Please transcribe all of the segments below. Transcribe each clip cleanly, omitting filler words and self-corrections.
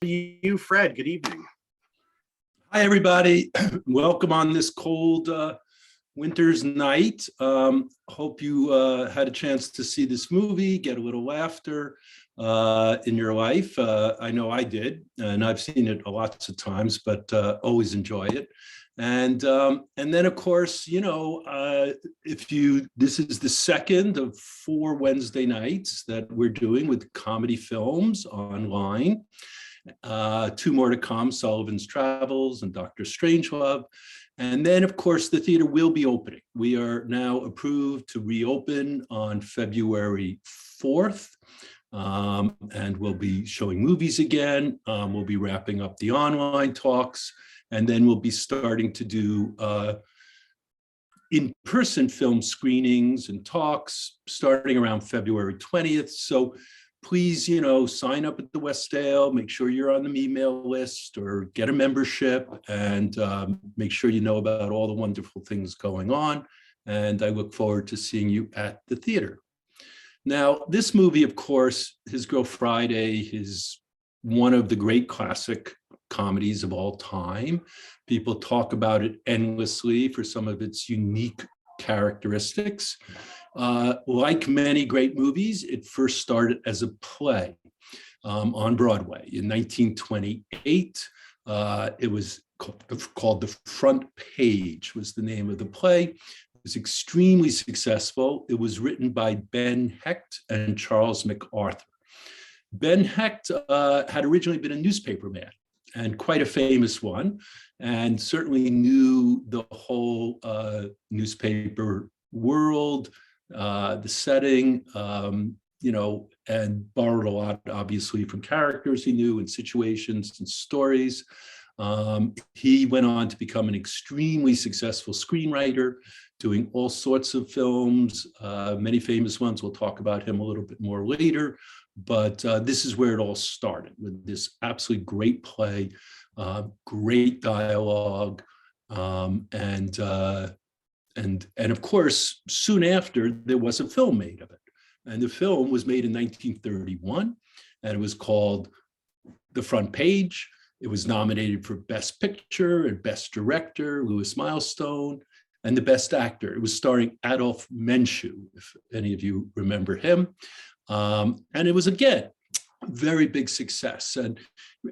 you, Fred. Good evening. Hi, everybody. Welcome on this cold winter's night. Hope you had a chance to see this movie, get a little laughter in your life. I know I did, and I've seen it lots of times, but always enjoy it. And then, of course, you know, this is the second of 4 Wednesday nights that we're doing with comedy films online. 2 more to come, Sullivan's Travels and Dr. Strangelove. And then, of course, the theater will be opening. We are now approved to reopen on February 4th. And we'll be showing movies again. We'll be wrapping up the online talks. And then we'll be starting to do in-person film screenings and talks starting around February 20th. So please, you know, sign up at the Westdale, make sure you're on the email list or get a membership, and make sure you know about all the wonderful things going on. And I look forward to seeing you at the theater. Now, this movie, of course, His Girl Friday is one of the great classic comedies of all time. People talk about it endlessly for some of its unique characteristics. Like many great movies, it first started as a play on Broadway in 1928. It was called The Front Page was the name of the play. It was extremely successful. It was written by Ben Hecht and Charles MacArthur. Ben Hecht had originally been a newspaper man, and quite a famous one, and certainly knew the whole newspaper world, the setting, you know, and borrowed a lot, obviously, from characters he knew and situations and stories. He went on to become an extremely successful screenwriter, doing all sorts of films, many famous ones. We'll talk about him a little bit more later. But this is where it all started, with this absolutely great play, great dialogue, and of course, soon after, there was a film made of it. And the film was made in 1931, and it was called The Front Page. It was nominated for Best Picture and Best Director, Louis Milestone, and the Best Actor. It was starring Adolf Menschú, if any of you remember him. And it was, again, a very big success. And,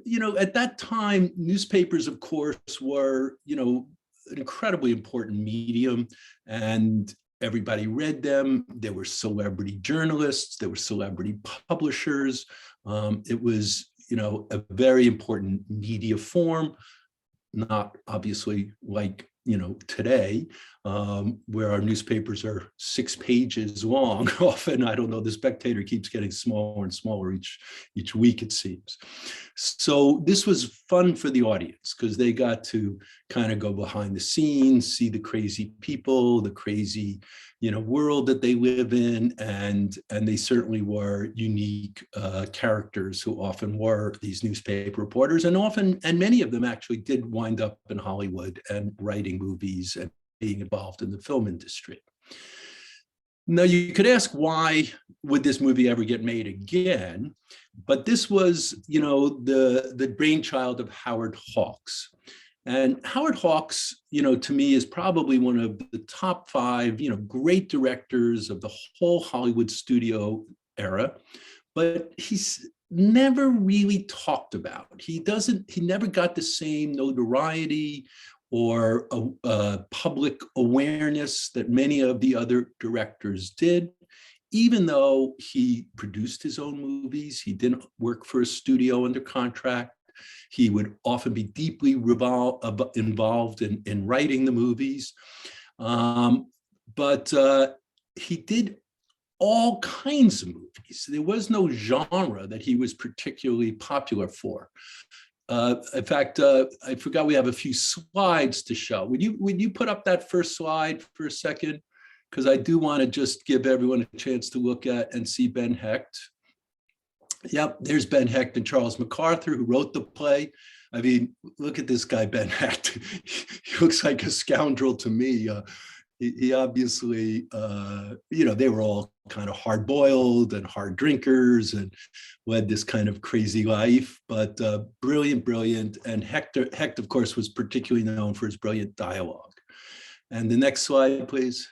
you know, at that time, newspapers, of course, were, you know, an incredibly important medium, and everybody read them. There were celebrity journalists, there were celebrity publishers. It was, you know, a very important media form, not obviously like, you know, today, where our newspapers are 6 pages long. Often, I don't know, the Spectator keeps getting smaller and smaller each week, it seems. So this was fun for the audience because they got to kind of go behind the scenes, see the crazy people, the crazy, you know, world that they live in, and they certainly were unique characters who often were these newspaper reporters, and many of them actually did wind up in Hollywood and writing movies and being involved in the film industry. Now, you could ask, why would this movie ever get made again? But this was, you know, the brainchild of Howard Hawks. And Howard Hawks, you know, to me is probably one of the top 5, you know, great directors of the whole Hollywood studio era, but he's never really talked about. He never got the same notoriety or a public awareness that many of the other directors did. Even though he produced his own movies, he didn't work for a studio under contract. He would often be deeply involved in writing the movies. But he did all kinds of movies. There was no genre that he was particularly popular for. In fact, I forgot we have a few slides to show. Would you put up that first slide for a second? Because I do want to just give everyone a chance to look at and see Ben Hecht. Yep, there's Ben Hecht and Charles MacArthur, who wrote the play. I mean, look at this guy, Ben Hecht. He looks like a scoundrel to me. he obviously, they were all kind of hard-boiled and hard drinkers and led this kind of crazy life, but brilliant. And Hecht, of course, was particularly known for his brilliant dialogue. And the next slide, please.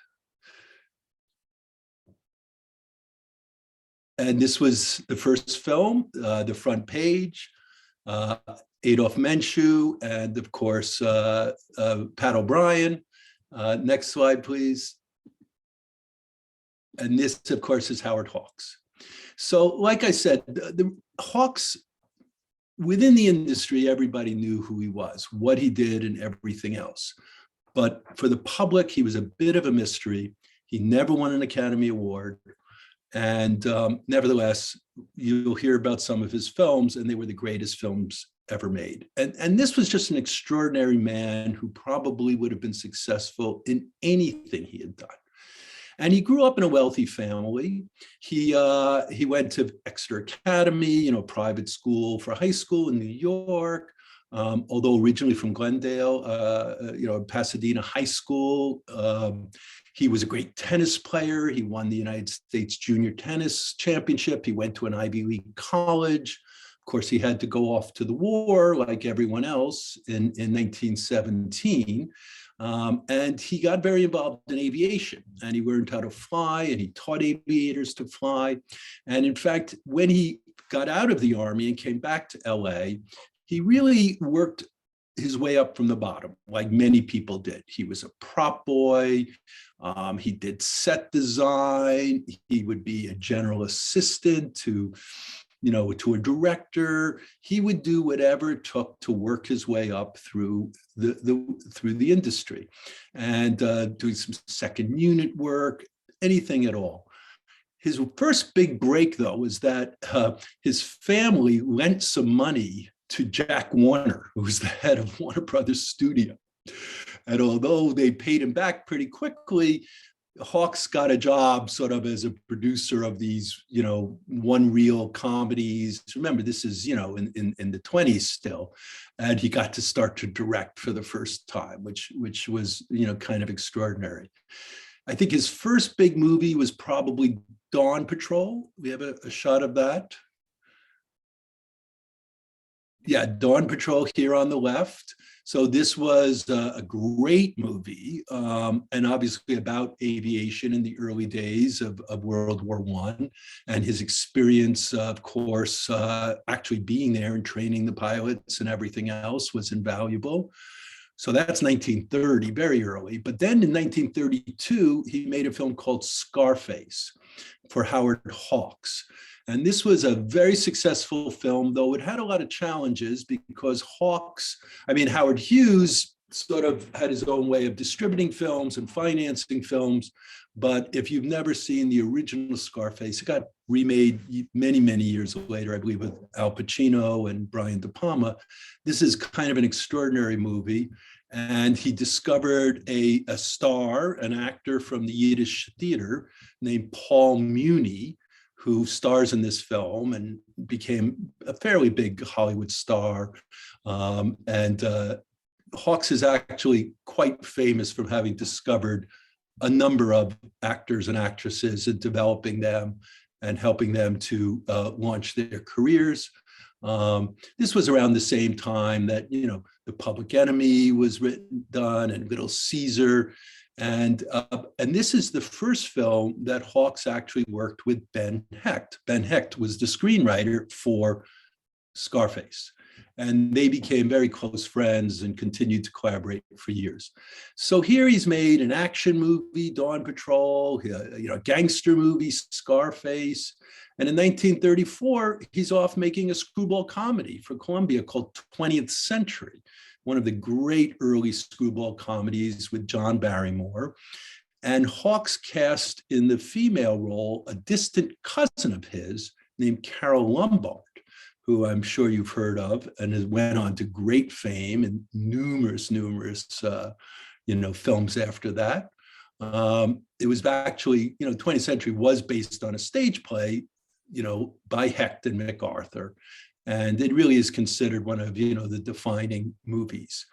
And this was the first film, the front page, Adolf Menschú, and of course, Pat O'Brien. Next slide, please. And this, of course, is Howard Hawks. So like I said, the Hawks, within the industry, everybody knew who he was, what he did, and everything else. But for the public, he was a bit of a mystery. He never won an Academy Award. And nevertheless, you'll hear about some of his films, and they were the greatest films ever made. And this was just an extraordinary man who probably would have been successful in anything he had done. And he grew up in a wealthy family. He went to Exeter Academy, private school for high school in New York, although originally from Glendale, Pasadena High School. He was a great tennis player. He won the United States Junior Tennis Championship. He went to an Ivy League college. Of course, he had to go off to the war like everyone else in 1917. And he got very involved in aviation, and he learned how to fly, and he taught aviators to fly. And in fact, when he got out of the Army and came back to LA, he really worked his way up from the bottom, like many people did. He was a prop boy. He did set design. He would be a general assistant to a director. He would do whatever it took to work his way up through the industry, and doing some second unit work, anything at all. His first big break, though, was that his family lent some money to Jack Warner, who was the head of Warner Brothers Studio. And although they paid him back pretty quickly, Hawks got a job sort of as a producer of these, one-reel comedies. Remember, this is, in the 20s still. And he got to start to direct for the first time, which was, kind of extraordinary. I think his first big movie was probably Dawn Patrol. We have a shot of that. Yeah, Dawn Patrol here on the left. So this was a great movie, and obviously about aviation in the early days of World War I, and his experience, of course, actually being there and training the pilots and everything else was invaluable. So that's 1930, very early. But then in 1932, he made a film called Scarface for Howard Hawks. And this was a very successful film, though it had a lot of challenges because Howard Hughes sort of had his own way of distributing films and financing films. But if you've never seen the original Scarface, it got remade many, many years later, I believe, with Al Pacino and Brian De Palma. This is kind of an extraordinary movie. And he discovered a star, an actor from the Yiddish theater named Paul Muni, who stars in this film and became a fairly big Hollywood star. Hawks is actually quite famous for having discovered a number of actors and actresses and developing them and helping them to launch their careers. This was around the same time that, The Public Enemy was done, and Little Caesar. And this is the first film that Hawks actually worked with Ben Hecht. Ben Hecht was the screenwriter for Scarface. And they became very close friends and continued to collaborate for years. So here he's made an action movie, Dawn Patrol, a gangster movie, Scarface. And in 1934, he's off making a screwball comedy for Columbia called 20th Century, one of the great early screwball comedies with John Barrymore. And Hawks cast in the female role a distant cousin of his named Carol Lombard, who I'm sure you've heard of, and has went on to great fame in numerous films after that. It was actually, 20th Century was based on a stage play, by Hecht and MacArthur. And it really is considered one of, the defining movies.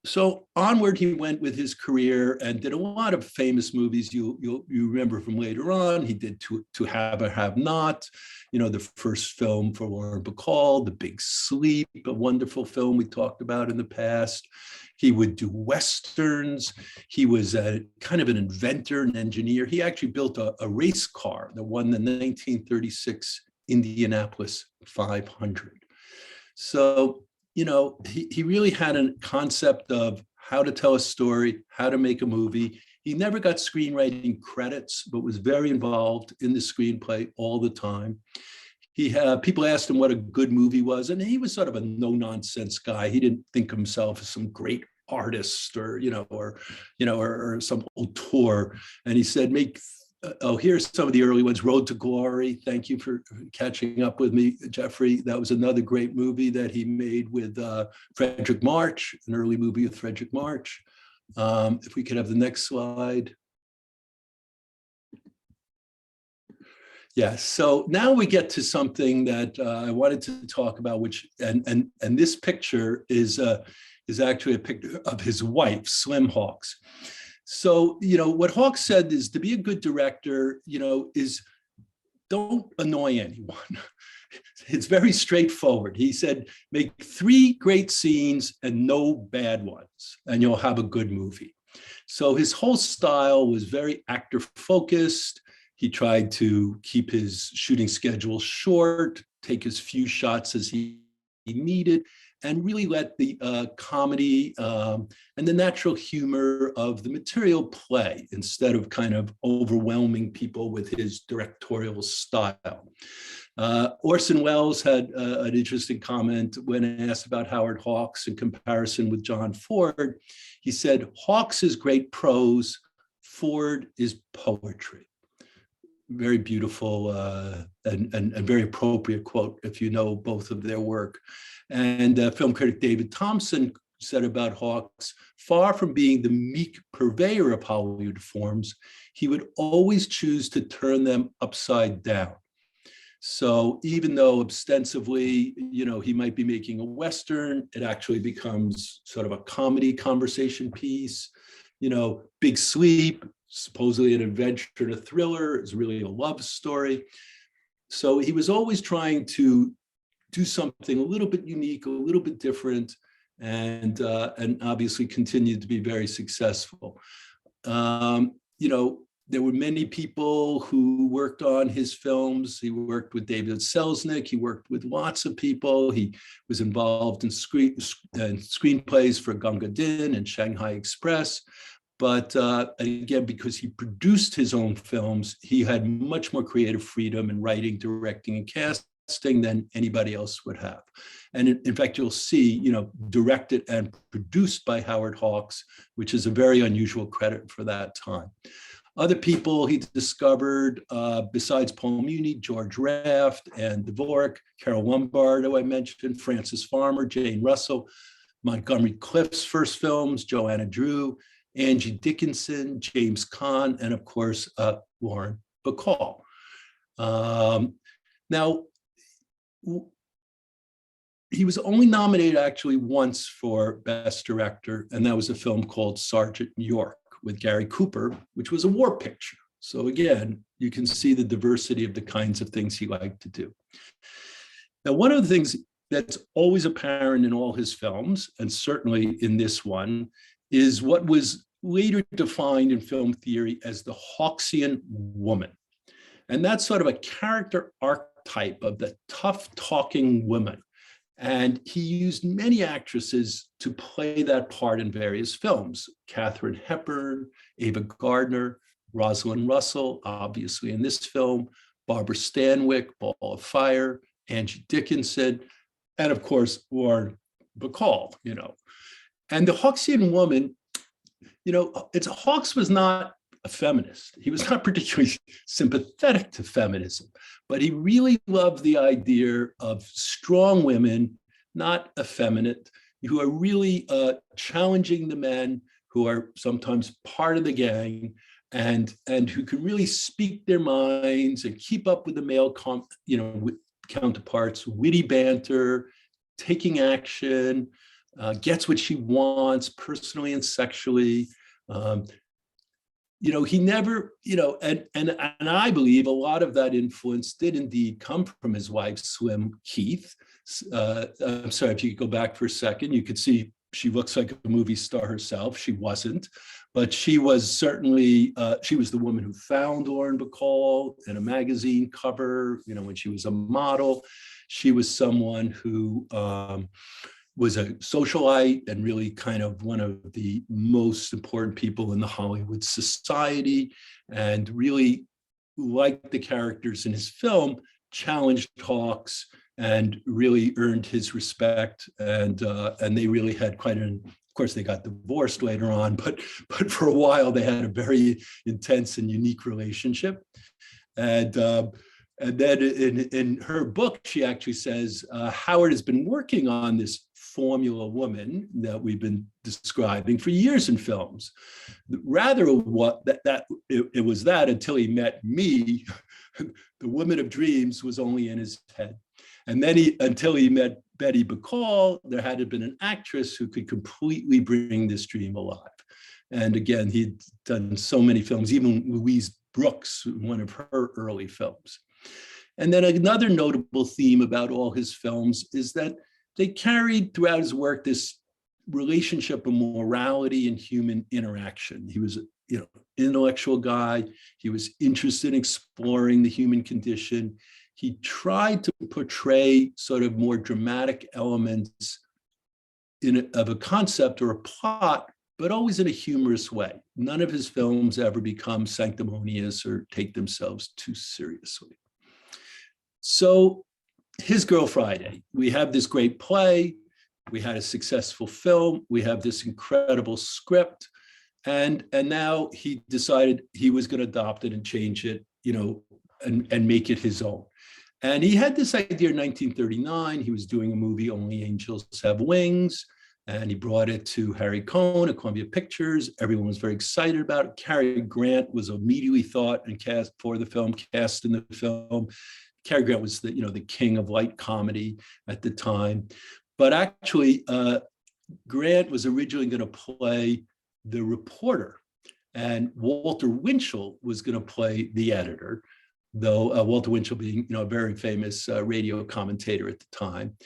So onward he went with his career and did a lot of famous movies you remember from later on. He did To Have or Have Not, the first film for Lauren Bacall, The Big Sleep, a wonderful film we talked about in the past. He would do Westerns. He was a kind of an inventor and engineer. He actually built a race car that won the 1936 Indianapolis 500. So he really had a concept of how to tell a story, how to make a movie. He never got screenwriting credits, but was very involved in the screenplay all the time. People asked him what a good movie was, and he was sort of a no-nonsense guy. He didn't think of himself as some great artist or some auteur. And he said, here's some of the early ones. Road to Glory. Thank you for catching up with me, Jeffrey. That was another great movie that he made with Frederick March, an early movie with Frederick March. If we could have the next slide. Yeah, so now we get to something that I wanted to talk about, which, and this picture is actually a picture of his wife, Slim Hawks. So, what Hawks said is to be a good director, is don't annoy anyone. It's very straightforward. He said, make 3 great scenes and no bad ones, and you'll have a good movie. So his whole style was very actor focused. He tried to keep his shooting schedule short, take as few shots as he needed, and really let the comedy and the natural humor of the material play instead of kind of overwhelming people with his directorial style. Orson Welles had an interesting comment when asked about Howard Hawks in comparison with John Ford. He said, Hawks is great prose, Ford is poetry. Very beautiful and very appropriate quote if you know both of their work. And film critic David Thompson said about Hawks, far from being the meek purveyor of Hollywood forms, he would always choose to turn them upside down. So even though ostensibly, he might be making a Western, it actually becomes sort of a comedy conversation piece. Big Sleep, supposedly an adventure and a thriller, is really a love story. So he was always trying to do something a little bit unique, a little bit different, and obviously continued to be very successful. There were many people who worked on his films. He worked with David Selznick. He worked with lots of people. He was involved in screenplays for Gunga Din and Shanghai Express. But again, because he produced his own films, he had much more creative freedom in writing, directing, and casting than anybody else would have. And in fact, you'll see, directed and produced by Howard Hawks, which is a very unusual credit for that time. Other people he discovered, besides Paul Muni, George Raft and Dvorak, Carol Lombard, who I mentioned, Francis Farmer, Jane Russell, Montgomery Clift's first films, Joanna Drew, Angie Dickinson, James Caan, and of course, Lauren Bacall. Now, he was only nominated actually once for Best Director, and that was a film called Sergeant York with Gary Cooper, which was a war picture. So again, you can see the diversity of the kinds of things he liked to do. Now, one of the things that's always apparent in all his films, and certainly in this one, is what was later defined in film theory as the Hawxian woman. And that's sort of a character archetype of the tough talking woman. And he used many actresses to play that part in various films. Katharine Hepburn, Ava Gardner, Rosalind Russell, obviously in this film, Barbara Stanwyck, Ball of Fire, Angie Dickinson, and of course, Lauren Bacall, And the Hawxian woman, Hawks was not a feminist. He was not particularly sympathetic to feminism, but he really loved the idea of strong women, not effeminate, who are really challenging the men who are sometimes part of the gang and who can really speak their minds and keep up with the male with counterparts, witty banter, taking action, gets what she wants personally and sexually. He never, and I believe a lot of that influence did indeed come from his wife's swim, Keith. I'm sorry, if you could go back for a second, you could see she looks like a movie star herself. She wasn't, but she was certainly, she was the woman who found Lauren Bacall in a magazine cover, when she was a model. She was someone who was a socialite and really kind of one of the most important people in the Hollywood society, and really, like the characters in his film, challenged Hawks and really earned his respect. And they really had quite of course, they got divorced later on, but for a while they had a very intense and unique relationship. And then in her book, she actually says, Howard has been working on this formula woman that we've been describing for years in films. Rather, it was that until he met me, the woman of dreams was only in his head. And then until he met Betty Bacall, there hadn't been an actress who could completely bring this dream alive. And again, he'd done so many films, even Louise Brooks, one of her early films. And then another notable theme about all his films is that they carried throughout his work this relationship of morality and human interaction. He was, an intellectual guy. He was interested in exploring the human condition. He tried to portray sort of more dramatic elements of a concept or a plot, but always in a humorous way. None of his films ever become sanctimonious or take themselves too seriously. So His Girl Friday, we have this great play, we had a successful film, we have this incredible script, and now he decided he was going to adopt it and change it, and make it his own. And he had this idea in 1939. He was doing a movie, Only Angels Have Wings, and he brought it to Harry Cohn at Columbia Pictures. Everyone was very excited about it. Cary Grant was immediately thought and cast in the film. Cary Grant was the king of light comedy at the time. But actually, Grant was originally going to play the reporter, and Walter Winchell was going to play the editor, though Walter Winchell being a very famous radio commentator at the time.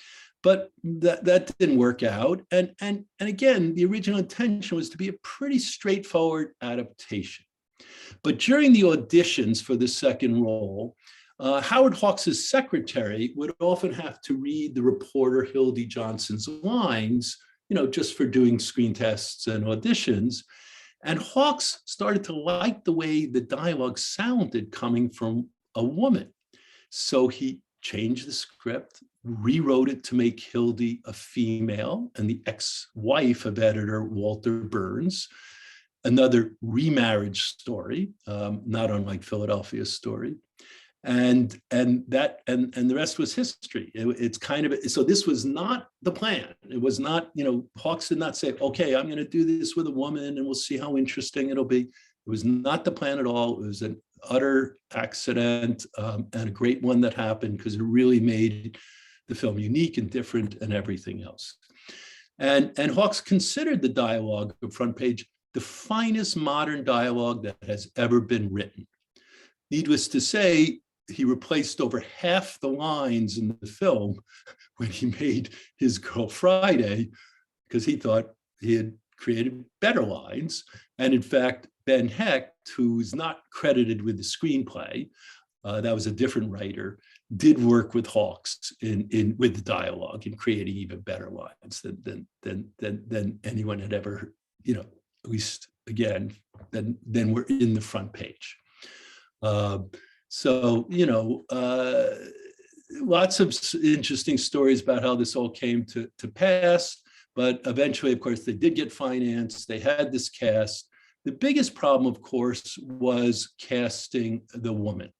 But that didn't work out. And again, the original intention was to be a pretty straightforward adaptation. But during the auditions for the second role, Howard Hawks' secretary would often have to read the reporter Hildy Johnson's lines, just for doing screen tests and auditions. And Hawks started to like the way the dialogue sounded coming from a woman. So he changed the script, rewrote it to make Hildy a female and the ex-wife of editor Walter Burns. Another remarriage story, not unlike Philadelphia's story. And the rest was history. It's kind of, so this was not the plan. It was not, Hawks did not say, okay, I'm going to do this with a woman and we'll see how interesting it'll be. It was not the plan at all. It was an utter accident, and a great one that happened because it really made the film unique and different and everything else. And Hawks considered the dialogue of Front Page the finest modern dialogue that has ever been written. Needless to say, he replaced over half the lines in the film when he made His Girl Friday, because he thought he had created better lines. And in fact, Ben Hecht, who's not credited with the screenplay, that was a different writer, did work with Hawks with the dialogue in creating even better lines than anyone had ever, at least again, than were in the Front Page. Lots of interesting stories about how this all came to pass, but eventually, of course, they did get financed. They had this cast. The biggest problem, of course, was casting the woman.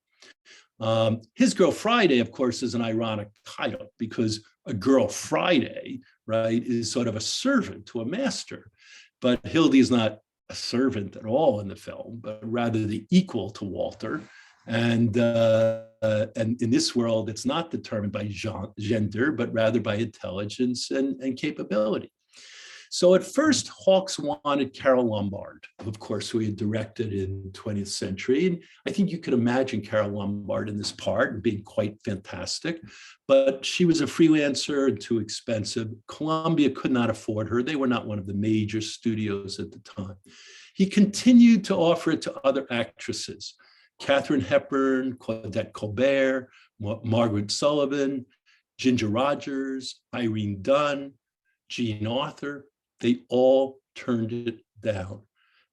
His Girl Friday, of course, is an ironic title because a girl Friday, right, is sort of a servant to a master. But Hildy is not a servant at all in the film, but rather the equal to Walter. And in this world, it's not determined by gender, but rather by intelligence and capability. So at first, Hawks wanted Carole Lombard, of course, who he had directed in 20th Century. And I think you could imagine Carole Lombard in this part and being quite fantastic. But she was a freelancer and too expensive. Columbia could not afford her. They were not one of the major studios at the time. He continued to offer it to other actresses: Katharine Hepburn, Claudette Colbert, Margaret Sullivan, Ginger Rogers, Irene Dunne, Jean Arthur. They all turned it down.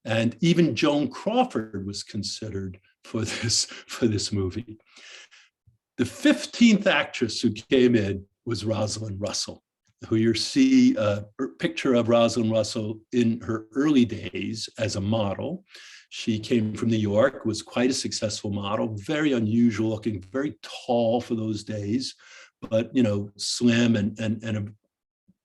And even Joan Crawford was considered for this movie. The 15th actress who came in was Rosalind Russell, who you see a picture of Rosalind Russell in her early days as a model. She came from New York, was quite a successful model, very unusual looking, very tall for those days, but slim and a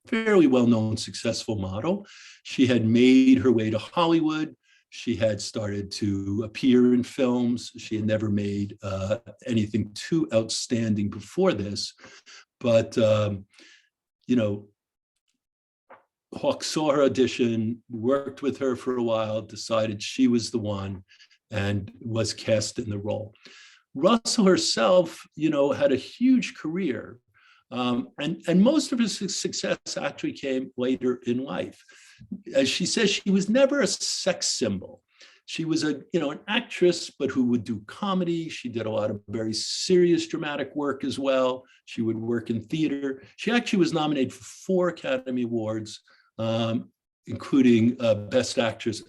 fairly well-known successful model. She had made her way to Hollywood. She had started to appear in films. She had never made anything too outstanding before this, but Hawks saw her audition, worked with her for a while, decided she was the one, and was cast in the role. Russell herself, had a huge career, and most of her success actually came later in life. As she says, she was never a sex symbol. She was an actress, but who would do comedy. She did a lot of very serious dramatic work as well. She would work in theater. She actually was nominated for 4 Academy Awards, including Best Actress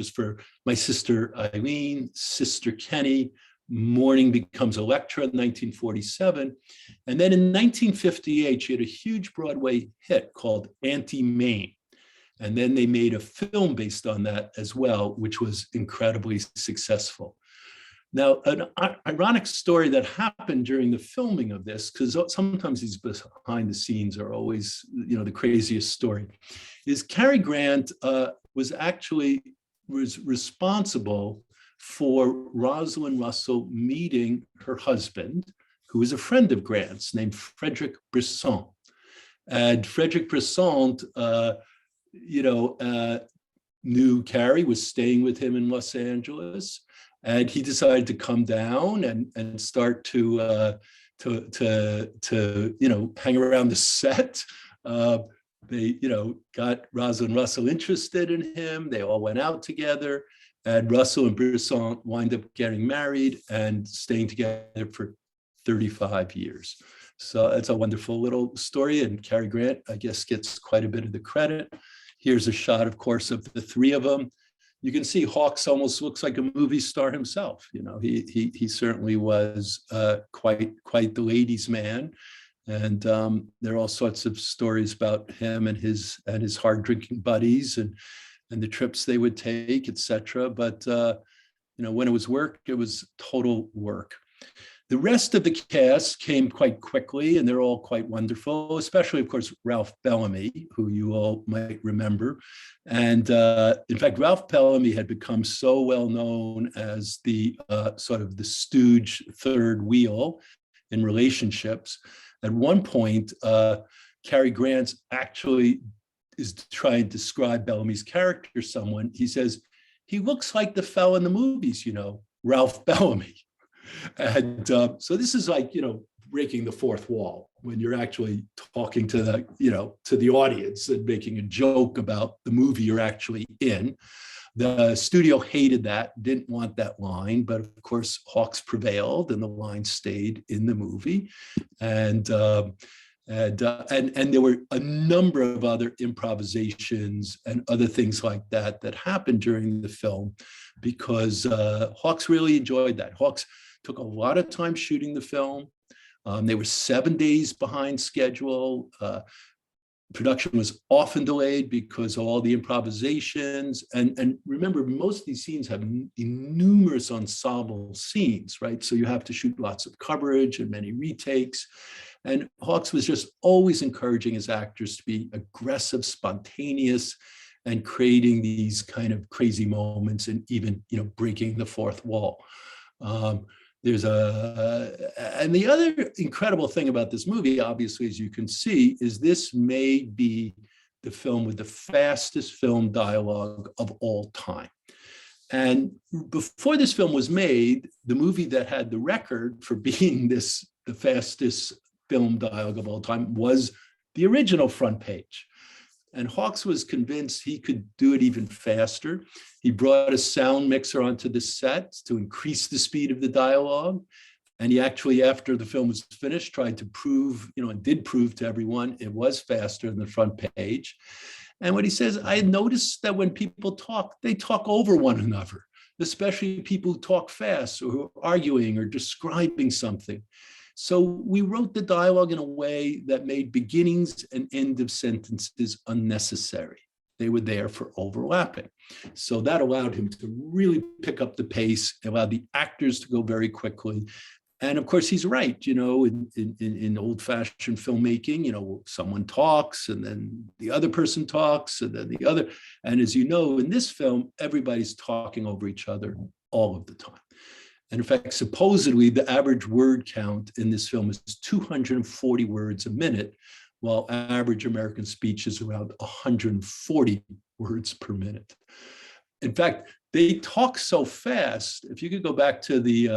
for My Sister Eileen, Sister Kenny, Morning Becomes Electra in 1947. And then in 1958, she had a huge Broadway hit called Auntie Mame. And then they made a film based on that as well, which was incredibly successful. Now, an ironic story that happened during the filming of this, because sometimes these behind the scenes are always, the craziest story, is Cary Grant was responsible for Rosalind Russell meeting her husband, who was a friend of Grant's, named Frederick Brisson. And Frederick Brisson, knew Cary, was staying with him in Los Angeles, and he decided to come down and start to hang around the set. They got Rosalind Russell interested in him. They all went out together, and Russell and Brisson wind up getting married and staying together for 35 years. So it's a wonderful little story, and Cary Grant, I guess, gets quite a bit of the credit. Here's a shot, of course, of the 3 of them. You can see Hawks almost looks like a movie star himself. He certainly was quite the ladies' man, and there are all sorts of stories about him and his hard drinking buddies and the trips they would take, etc. But when it was work, it was total work. The rest of the cast came quite quickly, and they're all quite wonderful, especially, of course, Ralph Bellamy, who you all might remember. And in fact, Ralph Bellamy had become so well known as the sort of the stooge third wheel in relationships. At one point, Cary Grant actually is trying to describe Bellamy's character someone. He says, he looks like the fellow in the movies, Ralph Bellamy. And so this is like, breaking the fourth wall when you're actually talking to the audience and making a joke about the movie you're actually in. The studio hated that, didn't want that line, but of course Hawks prevailed and the line stayed in the movie. And there were a number of other improvisations and other things like that happened during the film, because Hawks really enjoyed that. Hawks took a lot of time shooting the film. They were 7 days behind schedule. Production was often delayed because of all the improvisations. And remember, most of these scenes have numerous ensemble scenes, right? So you have to shoot lots of coverage and many retakes. And Hawks was just always encouraging his actors to be aggressive, spontaneous, and creating these kind of crazy moments and even, breaking the fourth wall. And the other incredible thing about this movie, obviously, as you can see, is this may be the film with the fastest film dialogue of all time. And before this film was made, the movie that had the record for being the fastest film dialogue of all time was the original Front Page. And Hawks was convinced he could do it even faster. He brought a sound mixer onto the set to increase the speed of the dialogue. And he actually, after the film was finished, tried to prove, and did prove to everyone it was faster than the Front Page. And what he says, I noticed that when people talk, they talk over one another, especially people who talk fast or who are arguing or describing something. So we wrote the dialogue in a way that made beginnings and end of sentences unnecessary. They were there for overlapping. So that allowed him to really pick up the pace, allowed the actors to go very quickly. And of course, he's right, in old-fashioned filmmaking, someone talks and then the other person talks and then the other. And as you know, in this film, everybody's talking over each other all of the time. And in fact, supposedly the average word count in this film is 240 words a minute, while average American speech is around 140 words per minute. In fact, they talk so fast, if you could go back to the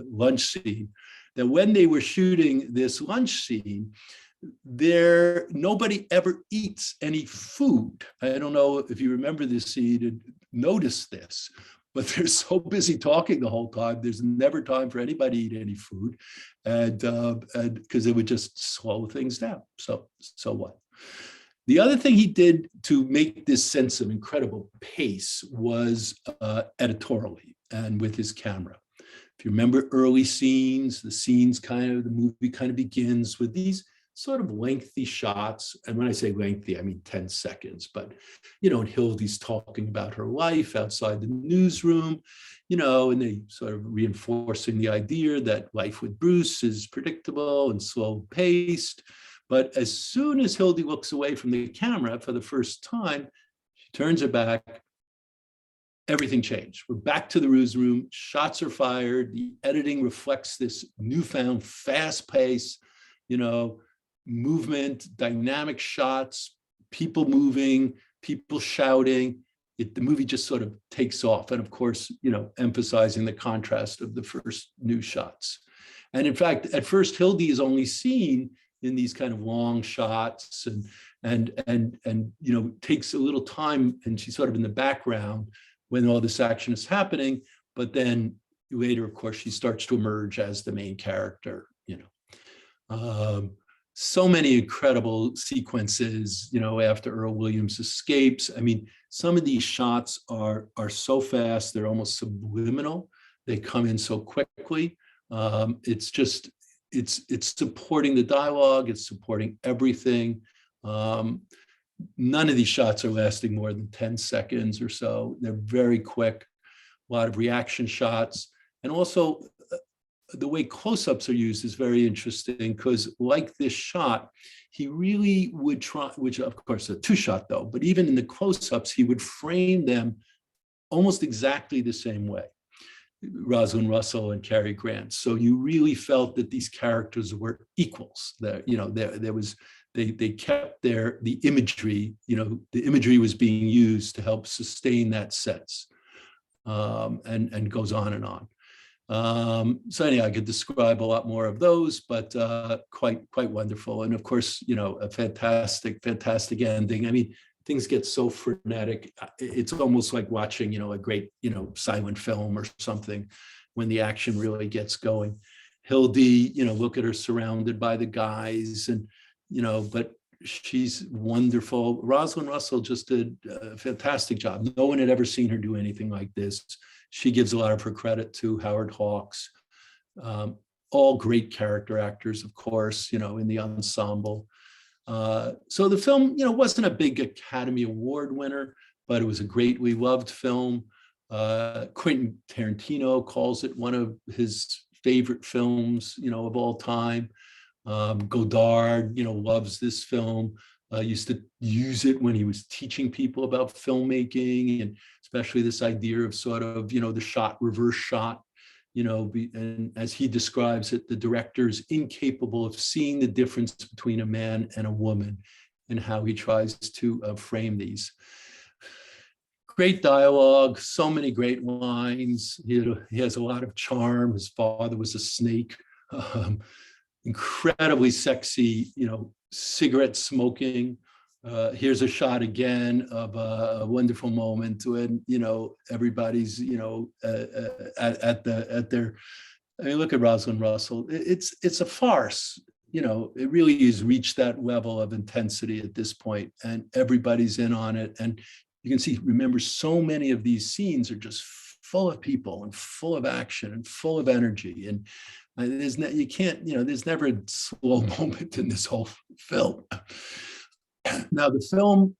lunch scene, that when they were shooting this lunch scene, nobody ever eats any food. I don't know if you remember this scene and noticed this, but they're so busy talking the whole time, there's never time for anybody to eat any food, and because it would just slow things down. So what? The other thing he did to make this sense of incredible pace was editorially and with his camera. If you remember early scenes, the movie kind of begins with these sort of lengthy shots. And when I say lengthy, I mean 10 seconds. But, and Hildy's talking about her life outside the newsroom, and they sort of reinforcing the idea that life with Bruce is predictable and slow paced. But as soon as Hildy looks away from the camera for the first time, she turns her back, everything changed. We're back to the newsroom, shots are fired, the editing reflects this newfound fast pace, movement, dynamic shots, people moving, people shouting. The movie just sort of takes off. And of course, emphasizing the contrast of the first new shots. And in fact, at first, Hildy is only seen in these kind of long shots and takes a little time, and she's sort of in the background when all this action is happening. But then later, of course, she starts to emerge as the main character, so many incredible sequences, after Earl Williams escapes. I mean, some of these shots are so fast, they're almost subliminal. They come in so quickly. It's supporting the dialogue, it's supporting everything. None of these shots are lasting more than 10 seconds or so. They're very quick, a lot of reaction shots. And also the way close-ups are used is very interesting, because like this shot, he really would try, which of course a two-shot though, but even in the close-ups, he would frame them almost exactly the same way. Rosalind Russell and Cary Grant. So you really felt that these characters were equals. That they kept the imagery. The imagery was being used to help sustain that sense, and goes on and on. So anyway, I could describe a lot more of those, but quite wonderful. And of course, a fantastic ending. I mean, things get so frenetic. It's almost like watching, a great, silent film or something when the action really gets going. Hildy, look at her surrounded by the guys and, but she's wonderful. Rosalind Russell just did a fantastic job. No one had ever seen her do anything like this. She gives a lot of her credit to Howard Hawks. All great character actors, of course, in the ensemble. So the film, wasn't a big Academy Award winner, but it was a greatly loved film. Quentin Tarantino calls it one of his favorite films, of all time. Godard, loves this film. Used to use it when he was teaching people about filmmaking, and especially this idea of sort of, the reverse shot. And as he describes it, the director is incapable of seeing the difference between a man and a woman. in how he tries to frame these. Great dialogue, so many great lines. He has a lot of charm. His father was a snake. Incredibly sexy, cigarette smoking. Here's a shot again of a wonderful moment when everybody's at their. I mean, look at Rosalind Russell. It's a farce. It really has reached that level of intensity at this point, and everybody's in on it. And you can see, remember, so many of these scenes are just full of people and full of action and full of energy. And there's never a slow moment in this whole film. Now, the film,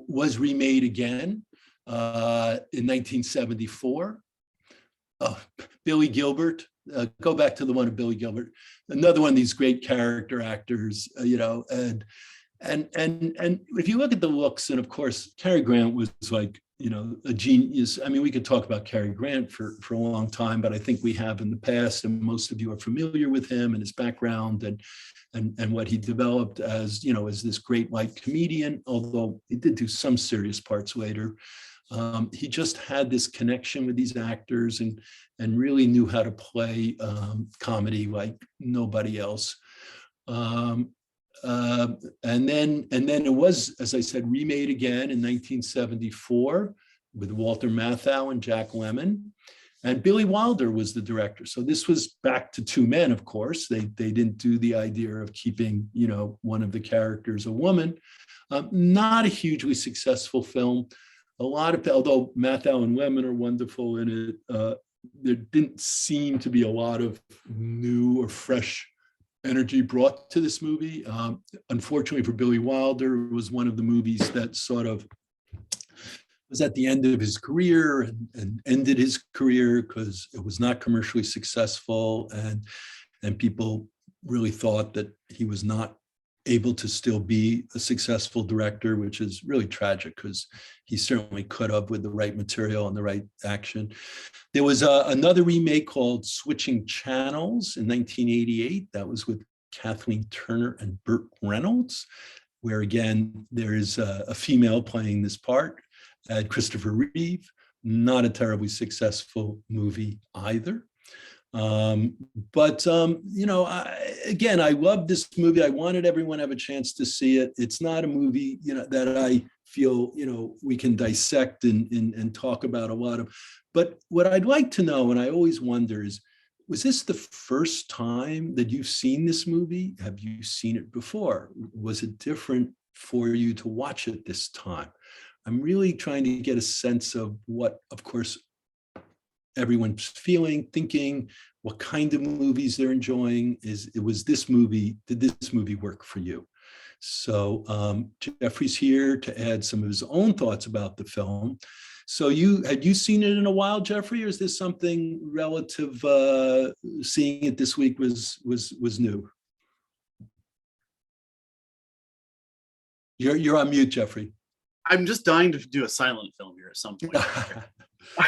was remade again in 1974. Billy Gilbert, go back to the one of Billy Gilbert, another one of these great character actors, and if you look at the looks, and of course, Cary Grant was like, a genius. I mean, we could talk about Cary Grant for a long time, but I think we have in the past, and most of you are familiar with him and his background and what he developed as, as this great white comedian, although he did do some serious parts later. He just had this connection with these actors and really knew how to play comedy like nobody else. And then it was, as I said, remade again in 1974 with Walter Matthau and Jack Lemmon. And Billy Wilder was the director. So this was back to two men, of course. They didn't do the idea of keeping, one of the characters a woman. Not a hugely successful film. Although Matthau and Lemmon are wonderful in it, there didn't seem to be a lot of new or fresh energy brought to this movie. Unfortunately for Billy Wilder, it was one of the movies that sort of was at the end of his career and ended his career because it was not commercially successful, and people really thought that he was not able to still be a successful director, which is really tragic because he certainly could have with the right material and the right action. There was another remake called Switching Channels in 1988. That was with Kathleen Turner and Burt Reynolds, where again, there is a female playing this part, Christopher Reeve. Not a terribly successful movie either. But I love this movie. I wanted everyone to have a chance to see it. It's not a movie, that I feel, we can dissect and talk about a lot of. But what I'd like to know, and I always wonder, is, was this the first time that you've seen this movie? Have you seen it before? Was it different for you to watch it this time? I'm really trying to get a sense of what, of course, everyone's feeling, thinking, what kind of movies they're enjoying. Did this movie work for you? So Jeffrey's here to add some of his own thoughts about the film. So had you seen it in a while, Jeffrey, or is this something relative, seeing it this week was new? You're on mute, Jeffrey. I'm just dying to do a silent film here at some point.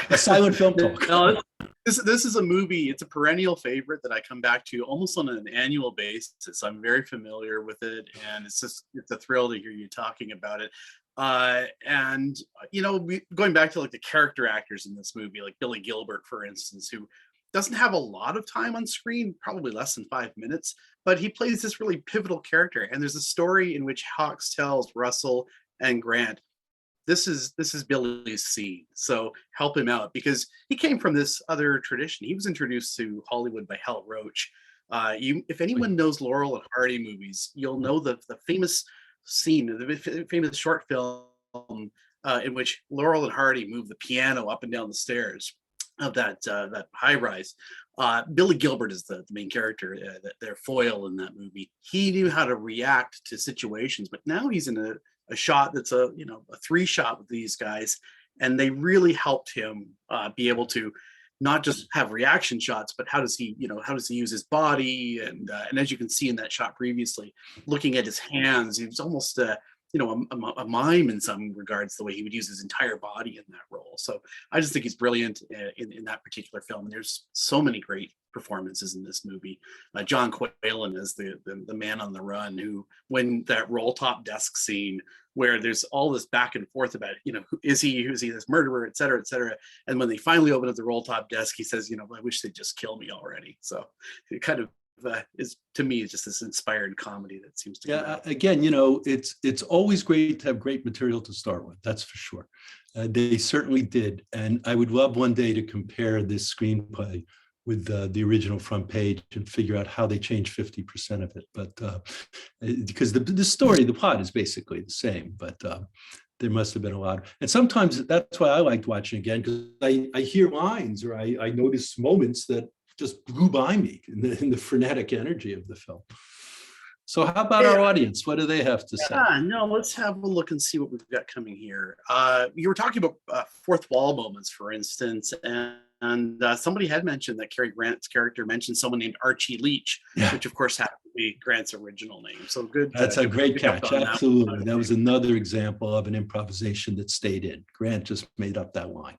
A silent film talk. No, this is a movie. It's a perennial favorite that I come back to almost on an annual basis. I'm very familiar with it, and it's a thrill to hear you talking about it. Going back to like the character actors in this movie, like Billy Gilbert, for instance, who doesn't have a lot of time on screen, probably less than 5 minutes, but he plays this really pivotal character. And there's a story in which Hawks tells Russell and Grant, this is Billy's scene, so help him out, because he came from this other tradition. He was introduced to Hollywood by Hal Roach. If anyone knows Laurel and Hardy movies, you'll know the famous scene, the famous short film in which Laurel and Hardy move the piano up and down the stairs of that high rise. Billy Gilbert is the main character, their foil in that movie. He knew how to react to situations, but now he's in a shot that's a 3-shot with these guys, and they really helped him be able to not just have reaction shots, but how does he use his body, and as you can see in that shot previously, looking at his hands, he was almost a mime in some regards, the way he would use his entire body in that role. So I just think he's brilliant in that particular film. And there's so many great performances in this movie. John Quaylen as the man on the run, who, when that roll top desk scene where there's all this back and forth about, who is he this murderer, et cetera, et cetera. And when they finally open up the roll top desk, he says, I wish they'd just kill me already. So it kind of is, to me, just this inspired comedy that seems to come out. Again, it's always great to have great material to start with. That's for sure. They certainly did. And I would love one day to compare this screenplay with the original front page and figure out how they changed 50% of it. But because the story, the plot is basically the same, but there must have been a lot. And sometimes that's why I liked watching again, because I hear lines or I notice moments that just blew by me in the frenetic energy of the film. So how about our audience? What do they have to say? No, let's have a look and see what we've got coming here. You were talking about fourth wall moments, for instance, and somebody had mentioned that Cary Grant's character mentioned someone named Archie Leach, which of course happened to be Grant's original name. So good. That's a great catch. Absolutely. That was another example of an improvisation that stayed in. Grant just made up that line.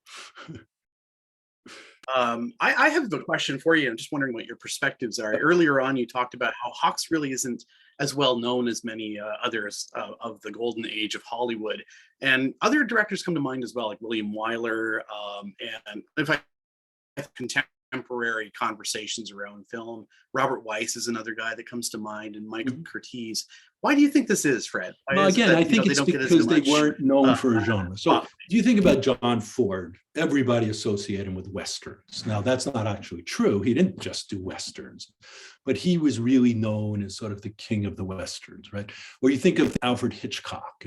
I have a question for you. I'm just wondering what your perspectives are. Earlier on, you talked about how Hawks really isn't as well known as many others of the golden age of Hollywood. And other directors come to mind as well, like William Wyler. And if I have contemporary conversations around film, Robert Weiss is another guy that comes to mind, and Michael Curtiz. Why do you think this is, Fred? Well, again, I think it's because they weren't known for a genre. So do you think about John Ford? Everybody associated him with Westerns. Now, that's not actually true. He didn't just do Westerns, but he was really known as sort of the king of the Westerns, right? Or you think of Alfred Hitchcock,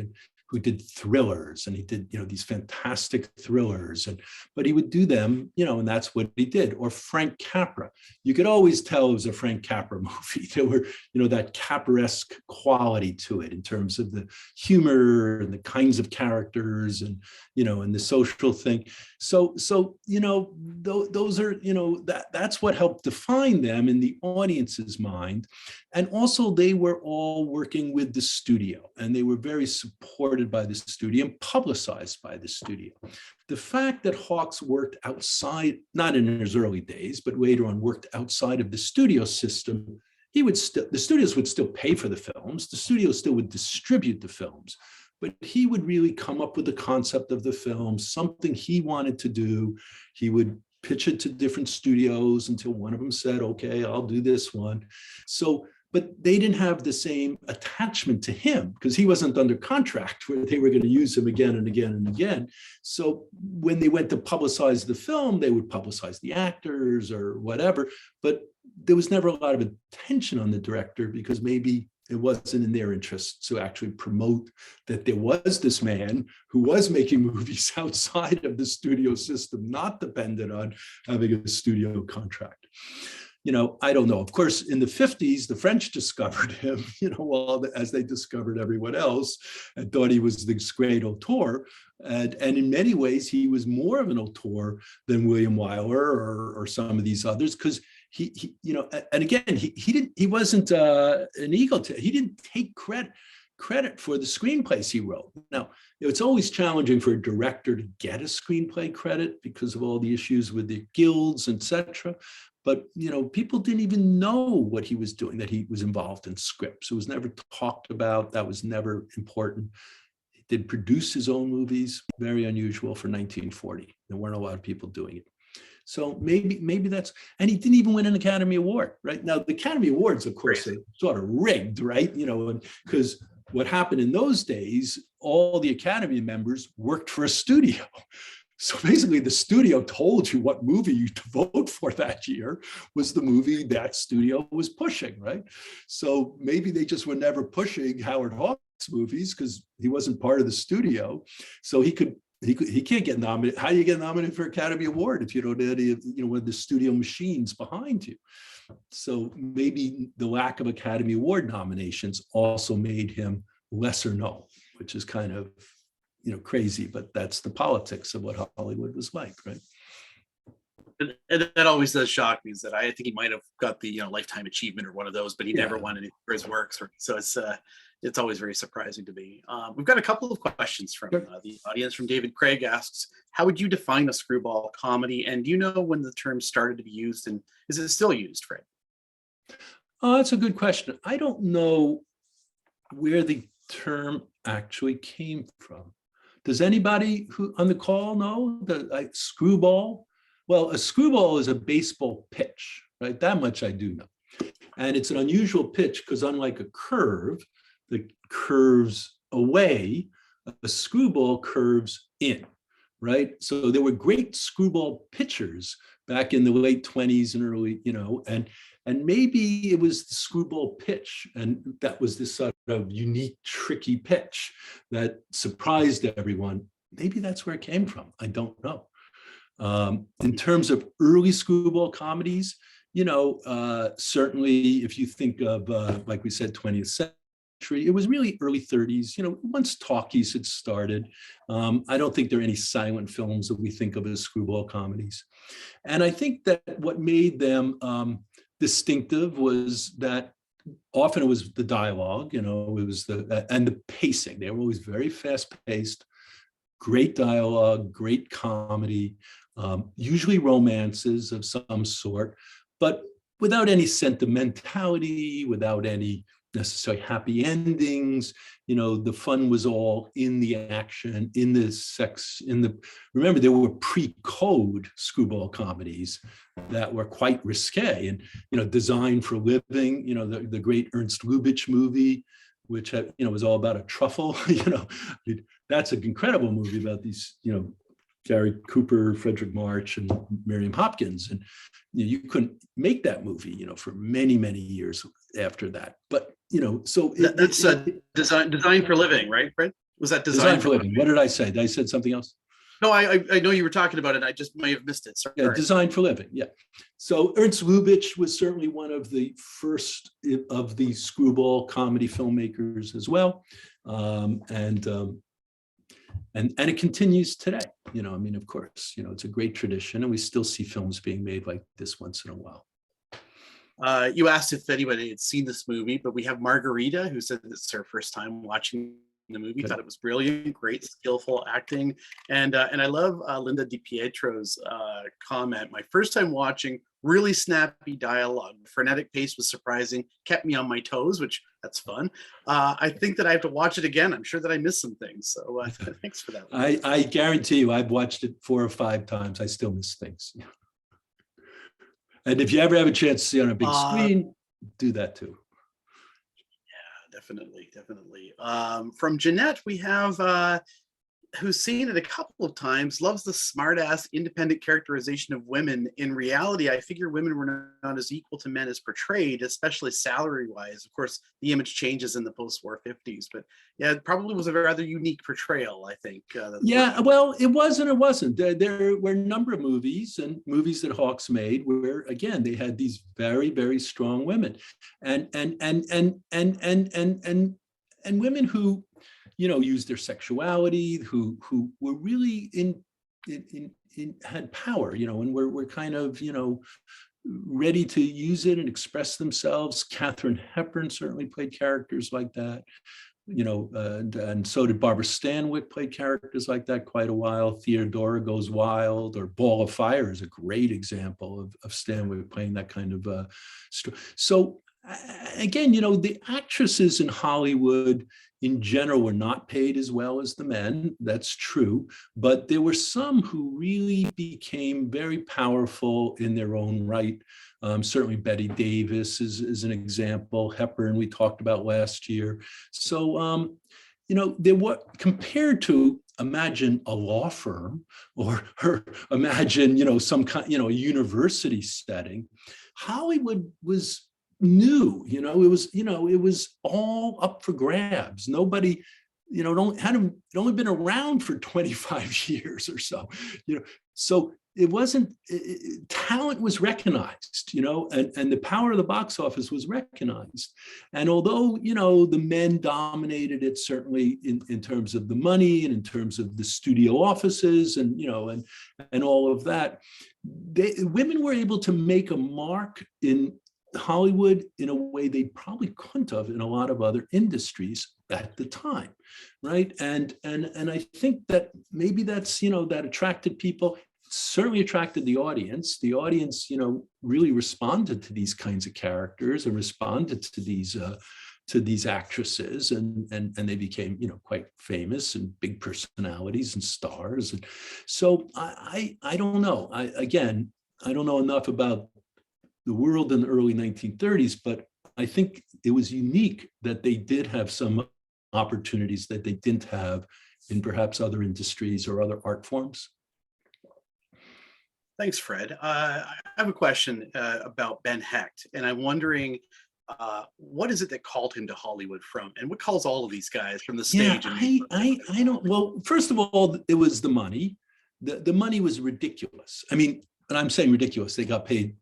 who did thrillers, and he did, these fantastic thrillers, but he would do them, and that's what he did. Or Frank Capra. You could always tell it was a Frank Capra movie. There were, that Capra-esque quality to it in terms of the humor and the kinds of characters and, and the social thing. So, those are, that's what helped define them in the audience's mind. And also they were all working with the studio, and they were very supported by the studio and publicized by the studio. The fact that Hawks worked outside, not in his early days, but later on worked outside of the studio system, the studios would still pay for the films, the studios still would distribute the films, but he would really come up with the concept of the film, something he wanted to do. He would pitch it to different studios until one of them said, okay, I'll do this one. But they didn't have the same attachment to him because he wasn't under contract where they were going to use him again and again and again. So when they went to publicize the film, they would publicize the actors or whatever, but there was never a lot of attention on the director because maybe it wasn't in their interest to actually promote that there was this man who was making movies outside of the studio system, not dependent on having a studio contract. I don't know. Of course, in the 50s, the French discovered him, as they discovered everyone else, and thought he was this great auteur. And in many ways, he was more of an auteur than William Wyler or some of these others, because he and again, he wasn't an egotist. He didn't take credit for the screenplays he wrote. Now, it's always challenging for a director to get a screenplay credit because of all the issues with the guilds, etc. But, people didn't even know what he was doing, that he was involved in scripts. It was never talked about. That was never important. He did produce his own movies, very unusual for 1940. There weren't a lot of people doing it. So maybe that's, and he didn't even win an Academy Award, right? Now, the Academy Awards, of course, are sort of rigged, right? Because what happened in those days, all the Academy members worked for a studio. So basically, the studio told you what movie you to vote for that year was the movie that studio was pushing, right? So maybe they just were never pushing Howard Hawks movies because he wasn't part of the studio. So he can't get nominated. How do you get nominated for Academy Award if you don't have any, one of the studio machines behind you? So maybe the lack of Academy Award nominations also made him lesser known, which is kind of crazy, but that's the politics of what Hollywood was like, right? And that always does shock me, is that I think he might have got the lifetime achievement or one of those, but he never Yeah. won anything for his works. So it's always very surprising to me. We've got a couple of questions from Sure. the audience. From David Craig asks, how would you define a screwball comedy? And do you know when the term started to be used, and is it still used, Fred? Oh, that's a good question. I don't know where the term actually came from. Does anybody who on the call know the screwball? Well, a screwball is a baseball pitch, right? That much I do know. And it's an unusual pitch because unlike a curve that curves away, a screwball curves in, right? So there were great screwball pitchers back in the late 20s and early, and maybe it was the screwball pitch, and that was this sort of unique, tricky pitch that surprised everyone. Maybe that's where it came from. I don't know. In terms of early screwball comedies, certainly if you think of, like we said, 20th century, it was really early 30s, once talkies had started. I don't think there are any silent films that we think of as screwball comedies. And I think that what made them distinctive was that often it was the dialogue, it was and the pacing. They were always very fast paced, great dialogue, great comedy, usually romances of some sort, but without any sentimentality, without any necessarily happy endings. The fun was all in the action, in the sex, remember there were pre-code screwball comedies that were quite risque and, Designed for a Living, the great Ernst Lubitsch movie, which was all about a truffle, that's an incredible movie about these, Gary Cooper, Frederick March, and Miriam Hopkins. And you couldn't make that movie, for many, many years after that. But, so that's Design for Living, right, Fred? Was that Design for Living? What did I say? Did I said something else? No, I know you were talking about it. I just may have missed it. Sorry. Yeah, Design for Living. Yeah. So Ernst Lubitsch was certainly one of the first of the screwball comedy filmmakers as well. And it continues today, of course, it's a great tradition, and we still see films being made like this once in a while. You asked if anybody had seen this movie, but we have Margarita, who said it's her first time watching the movie. Thought it was brilliant, great, skillful acting, and I love Linda DiPietro's comment. My first time watching, really snappy dialogue. The frenetic pace was surprising, kept me on my toes, which that's fun. I think that I have to watch it again. I'm sure that I missed some things. So thanks for that. I guarantee you, I've watched it 4 or 5 times. I still miss things. And if you ever have a chance to see on a big screen, do that too. Yeah, definitely. From Jeanette, we have who's seen it a couple of times, loves the smart-ass independent characterization of women. In reality, I figure women were not as equal to men as portrayed, especially salary-wise. Of course, the image changes in the post-war 50s, but yeah, it probably was a rather unique portrayal, I think. Yeah, well, it was and it wasn't. There were a number of movies and movies that Hawks made where, again, they had these very, very strong women, and women who, used their sexuality, who were really had power, and were kind of, ready to use it and express themselves. Katharine Hepburn certainly played characters like that, and so did Barbara Stanwyck, played characters like that quite a while. Theodora Goes Wild or Ball of Fire is a great example of Stanwyck playing that kind of story. So again, the actresses in Hollywood in general were not paid as well as the men. That's true. But there were some who really became very powerful in their own right. Certainly Betty Davis is an example. Hepburn, we talked about last year. So, there were, compared to, imagine a law firm or imagine, some kind, a university setting, Hollywood was new, it was all up for grabs. Nobody, it only been around for 25 years or so, so talent was recognized, and the power of the box office was recognized. And although, the men dominated it, certainly in terms of the money and in terms of the studio offices and, and all of that, women were able to make a mark in Hollywood in a way they probably couldn't have in a lot of other industries at the time, right? And I think that maybe that's, that attracted people. Certainly attracted the audience. The audience, really responded to these kinds of characters and responded to these actresses, and they became, quite famous and big personalities and stars. And so I don't know. I don't know enough about the world in the early 1930s, but I think it was unique that they did have some opportunities that they didn't have in perhaps other industries or other art forms. Thanks, Fred. I have a question about Ben Hecht, and I'm wondering what is it that called him to Hollywood from, and what calls all of these guys from the stage? Yeah, I don't. Well, first of all, it was the money. The money was ridiculous. I mean, and I'm saying ridiculous. They got paid,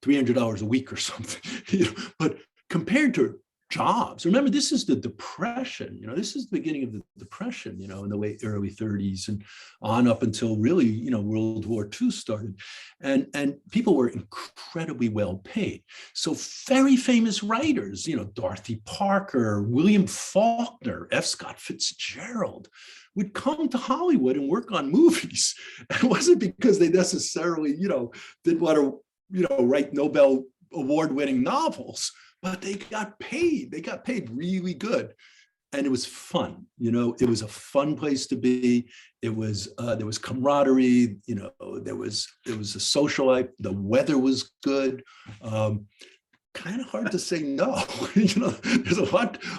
$300 a week or something. But compared to jobs, remember, this is the Depression. This is the beginning of the Depression. In the early 30s and on up until really, World War II started, and people were incredibly well paid. So very famous writers, Dorothy Parker, William Faulkner, F. Scott Fitzgerald, would come to Hollywood and work on movies. And it wasn't because they necessarily, didn't want to, write Nobel Award-winning novels, but they got paid. They got paid really good. And it was fun. It was a fun place to be. It was, there was camaraderie, there was a social life. The weather was good. Kind of hard to say no. There's a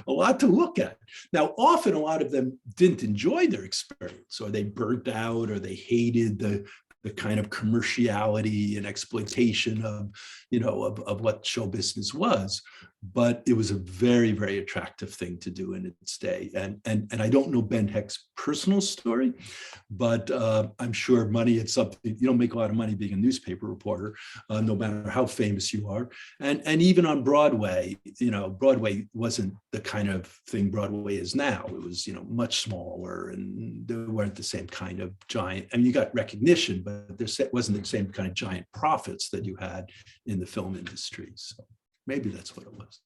lot to look at. Now, often a lot of them didn't enjoy their experience, or they burnt out, or they hated the kind of commerciality and exploitation of what show business was. But it was a very, very attractive thing to do in its day. And I don't know Ben Hecht's personal story, but I'm sure money is something. You don't make a lot of money being a newspaper reporter, no matter how famous you are. And even on Broadway, Broadway wasn't the kind of thing Broadway is now. It was, much smaller, and there weren't the same kind of giant. I mean, you got recognition, but there wasn't the same kind of giant profits that you had in the film industry. So maybe that's what it was.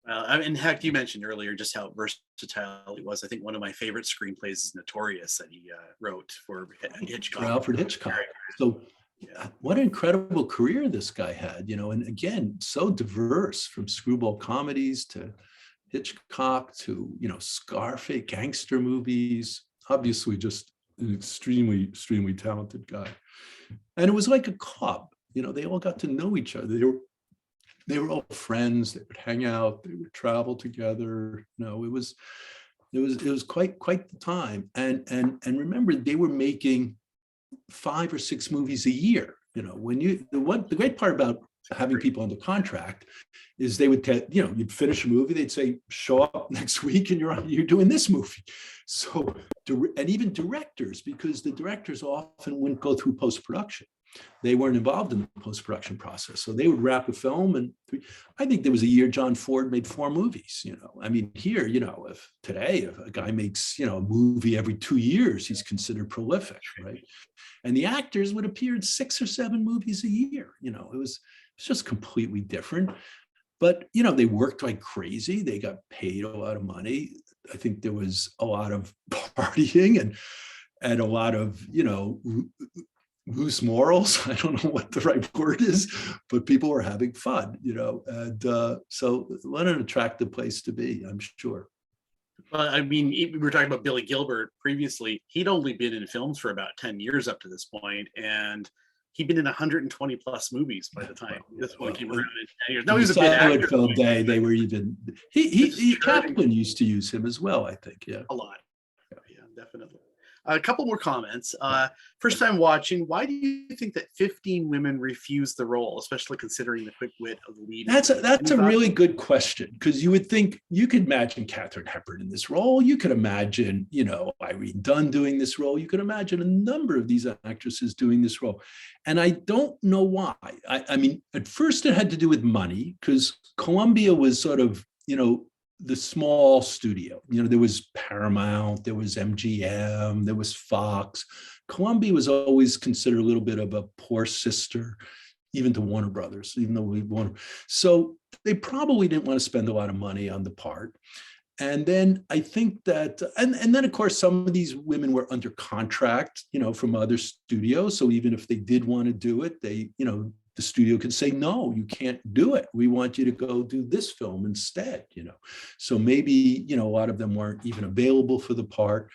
Well, and Hecht, you mentioned earlier just how versatile he was. I think one of my favorite screenplays is Notorious, that he wrote for Hitchcock. For Alfred Hitchcock. So yeah, what an incredible career this guy had, and again, so diverse, from screwball comedies to Hitchcock to, Scarface, gangster movies. Obviously just an extremely, extremely talented guy. And it was like a club. They all got to know each other. They were all friends. They would hang out. They would travel together. It was quite the time. And remember, they were making 5 or 6 movies a year. The great part about having people under contract is they would you'd finish a movie, they'd say, show up next week and you're doing this movie. So, and even directors, because the directors often wouldn't go through post-production. They weren't involved in the post-production process. So they would wrap a film, and I think there was a year John Ford made 4 movies. I mean, here, if a guy makes, a movie every 2 years, he's considered prolific, right? And the actors would appear in 6 or 7 movies a year. It was just completely different. But, they worked like crazy. They got paid a lot of money. I think there was a lot of partying and a lot of, loose morals. I don't know what the right word is, but people were having fun, and so what an attractive place to be, I'm sure. Well, I mean, we were talking about Billy Gilbert previously. He'd only been in films for about 10 years up to this point, and he'd been in 120 plus movies by the time this one came around in 10 years. No, he was a good actor. Film day, they were even, he Chaplin used to use him as well, I think, yeah. A lot, yeah, definitely. A couple more comments. First time watching, why do you think that 15 women refused the role, especially considering the quick wit of the lead? That's Any a thoughts? really good question, because you would think you could imagine Katharine Hepburn in this role. You could imagine, Irene Dunn doing this role. You could imagine a number of these actresses doing this role. And I don't know why. I mean, at first it had to do with money, because Columbia was sort of, the small studio. There was Paramount, there was MGM, there was Fox. Columbia was always considered a little bit of a poor sister, even to Warner Brothers, even though we Warner. So they probably didn't want to spend a lot of money on the part. And then I think that, and then of course, some of these women were under contract, from other studios. So even if they did want to do it, they, the studio could say, no, you can't do it. We want you to go do this film instead, So maybe, a lot of them weren't even available for the part.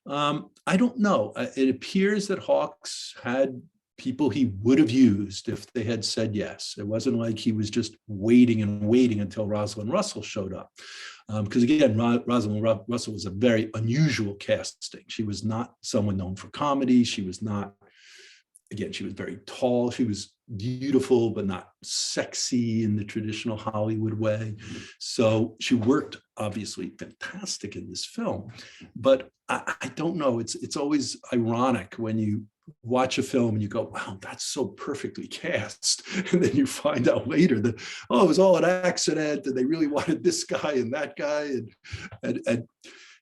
I don't know. It appears that Hawks had people he would have used if they had said yes. It wasn't like he was just waiting and waiting until Rosalind Russell showed up. Because again, Rosalind Russell was a very unusual casting. She was not someone known for comedy. She was not, again, she was very tall. She was beautiful, but not sexy in the traditional Hollywood way. So she worked obviously fantastic in this film. But I don't know. It's always ironic when you watch a film and you go, wow, that's so perfectly cast. And then you find out later that, oh, it was all an accident and they really wanted this guy and that guy. And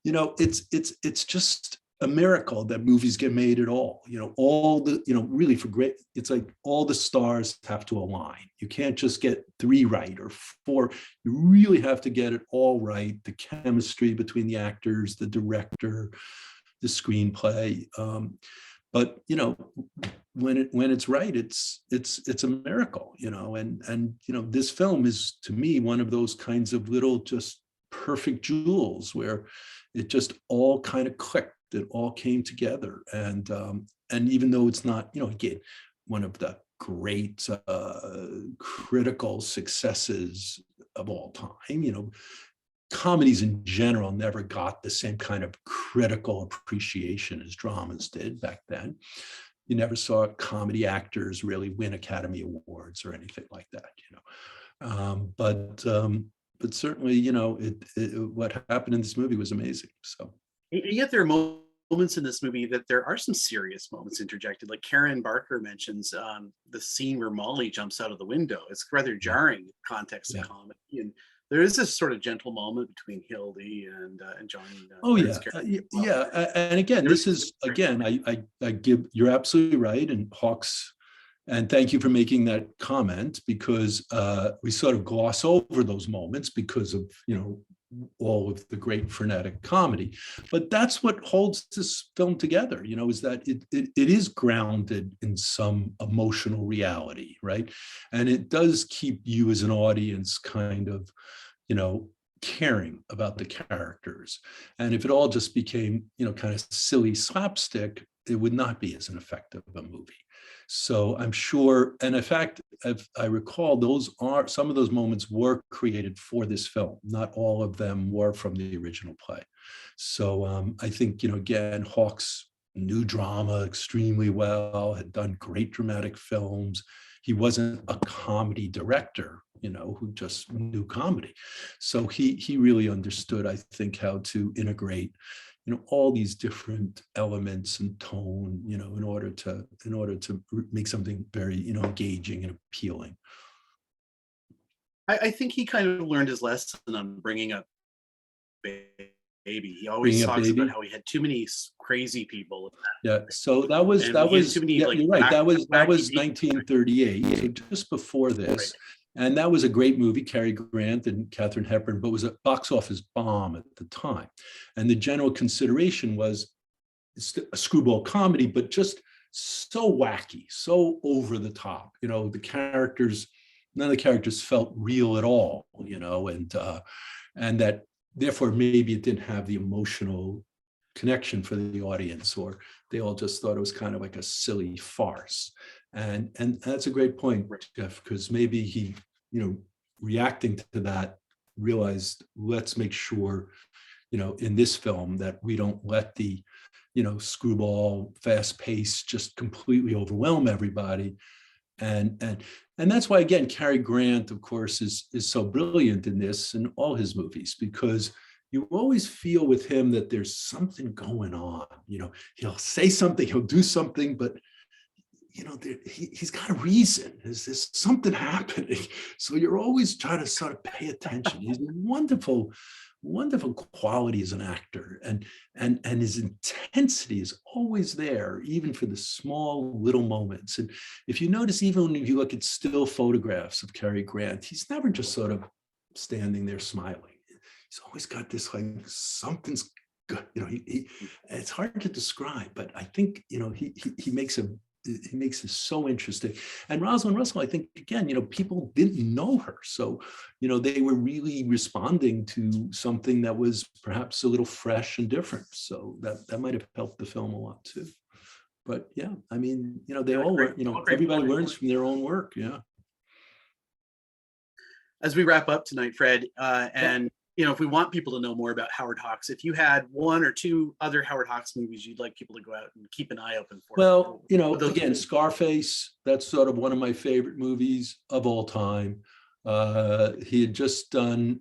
it's just a miracle that movies get made at all. All the, really for great, it's like all the stars have to align. You can't just get 3 right or 4. You really have to get it all right. The chemistry between the actors, the director, the screenplay. But when it's right, it's a miracle, and this film is, to me, one of those kinds of little just perfect jewels where it just all kind of clicked. It all came together, and even though it's not, again, one of the great critical successes of all time, comedies in general never got the same kind of critical appreciation as dramas did back then. You never saw comedy actors really win Academy Awards or anything like that, but certainly, what happened in this movie was amazing. So. And yet there are moments in this movie that there are some serious moments interjected. Like Karen Barker mentions the scene where Molly jumps out of the window. It's rather jarring in the context of comedy. And there is this sort of gentle moment between Hildy and John. Oh yeah, and again, this is I give, you're absolutely right, and Hawks, and thank you for making that comment, because we sort of gloss over those moments because of all of the great frenetic comedy. But that's what holds this film together, is that it is grounded in some emotional reality, right? And it does keep you as an audience kind of, caring about the characters. And if it all just became, kind of silly slapstick, it would not be as an effective a movie. So I'm sure, and in fact, if I recall, some of those moments were created for this film. Not all of them were from the original play. So I think, again, Hawks knew drama extremely well, had done great dramatic films. He wasn't a comedy director, who just knew comedy. So he really understood, I think, how to integrate all these different elements and tone, in order to make something very, engaging and appealing. I think he kind of learned his lesson on bringing up baby. He always talks about how he had too many crazy people. Yeah, so that was you're right. That was 1938, so just before this. Right. And that was a great movie, Cary Grant and Katharine Hepburn, but was a box office bomb at the time. And the general consideration was a screwball comedy, but just so wacky, so over the top. The characters, none of the characters felt real at all, and that therefore maybe it didn't have the emotional connection for the audience, or they all just thought it was kind of like a silly farce. And that's a great point, Jeff, because maybe he, reacting to that, realized, let's make sure in this film, that we don't let the, screwball, fast pace just completely overwhelm everybody. And that's why, again, Cary Grant, of course, is so brilliant in this and all his movies, because you always feel with him that there's something going on. He'll say something, he'll do something, but he's got a reason. There's something happening. So you're always trying to sort of pay attention. He's a wonderful quality as an actor, and his intensity is always there, even for the small little moments. And if you notice, even if you look at still photographs of Cary Grant, he's never just sort of standing there smiling. He's always got this, like, something's good. It's hard to describe, but I think he makes it so interesting. And Rosalind Russell, I think, again, people didn't know her. So, they were really responding to something that was perhaps a little fresh and different. So that might have helped the film a lot too. But yeah, I mean, they all learn, everybody learns from their own work. Yeah. As we wrap up tonight, Fred, and if we want people to know more about Howard Hawks, if you had one or two other Howard Hawks movies you'd like people to go out and keep an eye open for. Well, again, Scarface, that's sort of one of my favorite movies of all time. He had just done,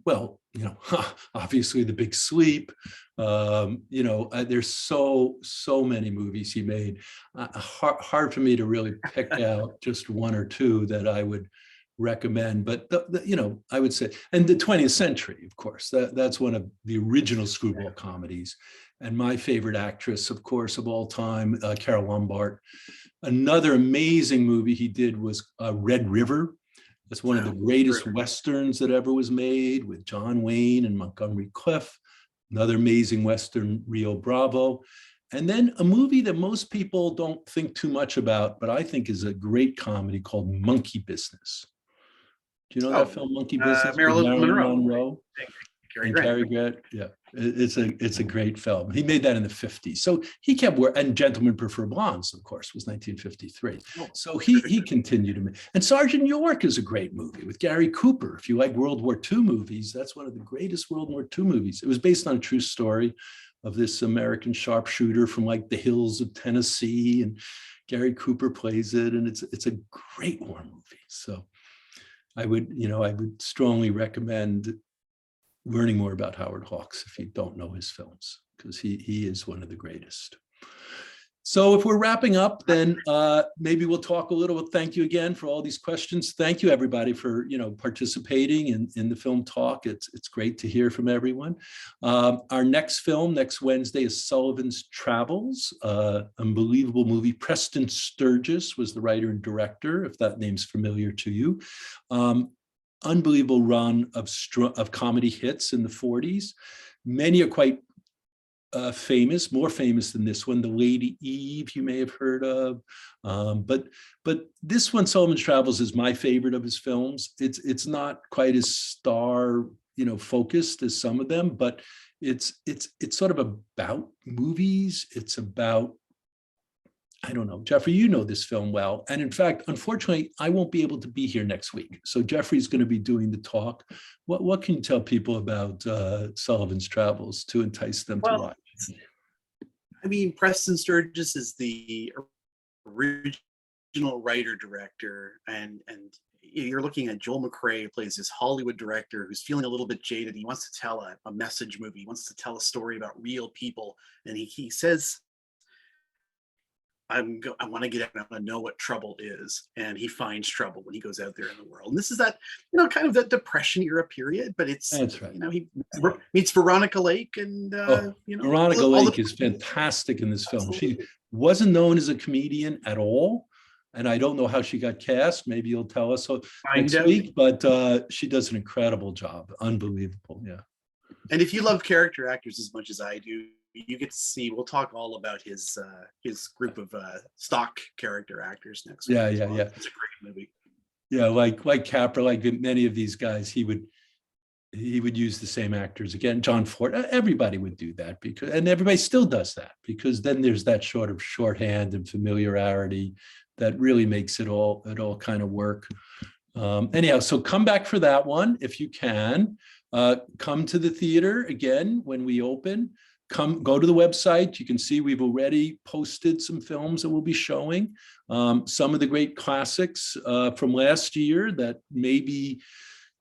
obviously The Big Sleep. There's so many movies he made. Hard for me to really pick out just one or two that I would recommend, but I would say, and the 20th Century, of course, that's one of the original screwball comedies. And my favorite actress, of course, of all time, Carol Lombard. Another amazing movie he did was Red River. That's one of the greatest Westerns that ever was made, with John Wayne and Montgomery Clift. Another amazing Western, Rio Bravo. And then a movie that most people don't think too much about, but I think is a great comedy, called Monkey Business. Do you know that film, Monkey Business? Marilyn Monroe. And Cary Grant. Yeah, it's a great film. He made that in the 50s. So he kept working, and Gentlemen Prefer Blondes, of course, was 1953. So he continued to make. And Sergeant York is a great movie with Gary Cooper. If you like World War II movies, that's one of the greatest World War II movies. It was based on a true story of this American sharpshooter from, like, the hills of Tennessee, and Gary Cooper plays it, and it's a great war movie. So I would strongly recommend learning more about Howard Hawks if you don't know his films, because he is one of the greatest. So if we're wrapping up, then maybe we'll talk a little. Thank you again for all these questions. Thank you, everybody, for participating in the film talk. It's great to hear from everyone. Our next film next Wednesday is Sullivan's Travels, unbelievable movie. Preston Sturges was the writer and director, if that name's familiar to you. Unbelievable run of comedy hits in the 40s. Many are quite famous, more famous than this one. The Lady Eve, you may have heard of, but this one, Sullivan's Travels, is my favorite of his films. It's not quite as star focused as some of them, but it's sort of about movies. It's about, I don't know, Jeffrey, you know this film well. And in fact, unfortunately, I won't be able to be here next week. So Jeffrey's going to be doing the talk. What can you tell people about Sullivan's Travels to entice them to watch? I mean, Preston Sturges is the original writer-director, and you're looking at Joel McCrea, who plays this Hollywood director who's feeling a little bit jaded. He wants to tell a message movie. He wants to tell a story about real people. And he says, I want to get out, I want to know what trouble is. And he finds trouble when he goes out there in the world. And this is that, kind of that Depression era period, but it's, that's right. He meets Veronica Lake, and, Veronica Lake is fantastic in this film. She wasn't known as a comedian at all. And I don't know how she got cast. Maybe you'll tell us next week, but she does an incredible job. Unbelievable. Yeah. And if you love character actors as much as I do, you get to see, we'll talk all about his group of stock character actors next week. Yeah. It's a great movie. Yeah, like Capra, like many of these guys, he would use the same actors again. John Ford, everybody would do that, and everybody still does that, because then there's that sort of shorthand and familiarity that really makes it all kind of work. Anyhow, so come back for that one if you can. Come to the theater again when we open. Go to the website. You can see we've already posted some films that we'll be showing. Some of the great classics from last year that maybe,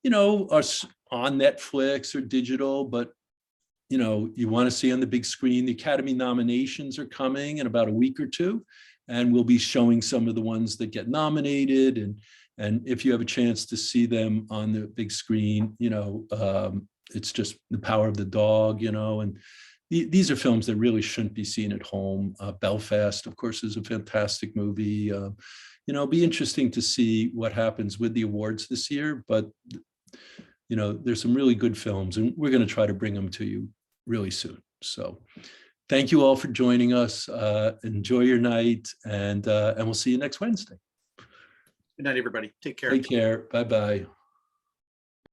are on Netflix or digital, but you want to see on the big screen. The Academy nominations are coming in about a week or two, and we'll be showing some of the ones that get nominated. And if you have a chance to see them on the big screen, it's just the power of the dog, and these are films that really shouldn't be seen at home. Belfast, of course, is a fantastic movie. Be interesting to see what happens with the awards this year, but there's some really good films, and we're going to try to bring them to you really soon. So thank you all for joining us. Enjoy your night, and we'll see you next Wednesday. Good night, everybody. Take care. Take care. Bye-bye.